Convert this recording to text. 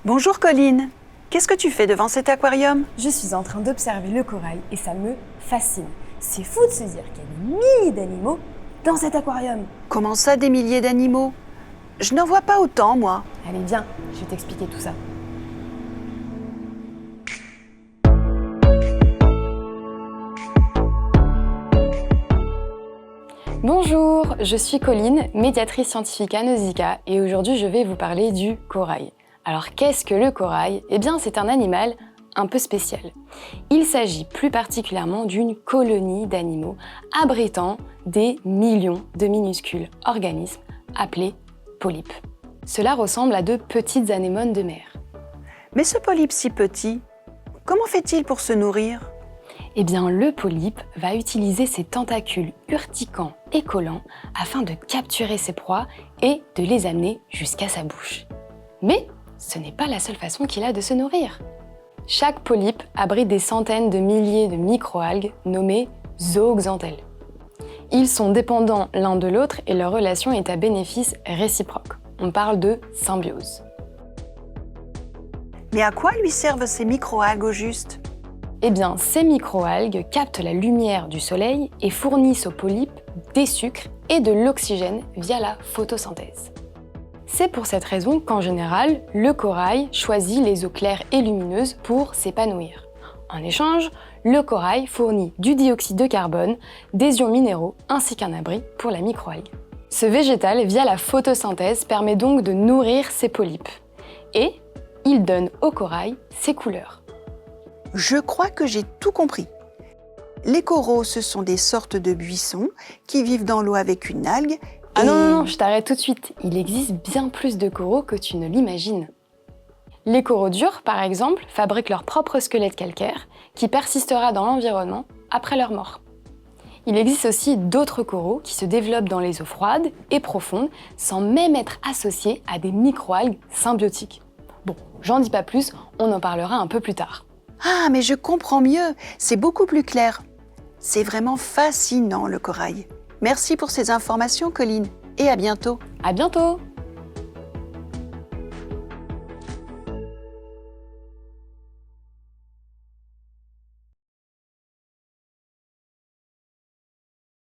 Bonjour Colline, qu'est-ce que tu fais devant cet aquarium? Je suis en train d'observer le corail et ça me fascine. C'est fou de se dire qu'il y a des milliers d'animaux dans cet aquarium. Comment ça, des milliers d'animaux? Je n'en vois pas autant, moi. Allez, viens, je vais t'expliquer tout ça. Bonjour, je suis Colline, médiatrice scientifique à Nausicaa et aujourd'hui je vais vous parler du corail. Alors qu'est-ce que le corail? Eh bien c'est un animal un peu spécial. Il s'agit plus particulièrement d'une colonie d'animaux abritant des millions de minuscules organismes appelés polypes. Cela ressemble à de petites anémones de mer. Mais ce polype si petit, comment fait-il pour se nourrir? Eh bien, le polype va utiliser ses tentacules urticants et collants afin de capturer ses proies et de les amener jusqu'à sa bouche. Mais ce n'est pas la seule façon qu'il a de se nourrir. Chaque polype abrite des centaines de milliers de microalgues nommées zooxanthelles. Ils sont dépendants l'un de l'autre et leur relation est à bénéfice réciproque. On parle de symbiose. Mais à quoi lui servent ces microalgues au juste? Eh bien, ces microalgues captent la lumière du soleil et fournissent aux polypes des sucres et de l'oxygène via la photosynthèse. C'est pour cette raison qu'en général, le corail choisit les eaux claires et lumineuses pour s'épanouir. En échange, le corail fournit du dioxyde de carbone, des ions minéraux ainsi qu'un abri pour la microalgue. Ce végétal, via la photosynthèse, permet donc de nourrir ces polypes. Et il donne au corail ses couleurs. Je crois que j'ai tout compris. Les coraux, ce sont des sortes de buissons qui vivent dans l'eau avec une algue. Ah non, je t'arrête tout de suite. Il existe bien plus de coraux que tu ne l'imagines. Les coraux durs, par exemple, fabriquent leur propre squelette calcaire qui persistera dans l'environnement après leur mort. Il existe aussi d'autres coraux qui se développent dans les eaux froides et profondes sans même être associés à des microalgues symbiotiques. Bon, j'en dis pas plus, on en parlera un peu plus tard. Ah, mais je comprends mieux, c'est beaucoup plus clair. C'est vraiment fascinant le corail. Merci pour ces informations, Colline, et à bientôt. À bientôt!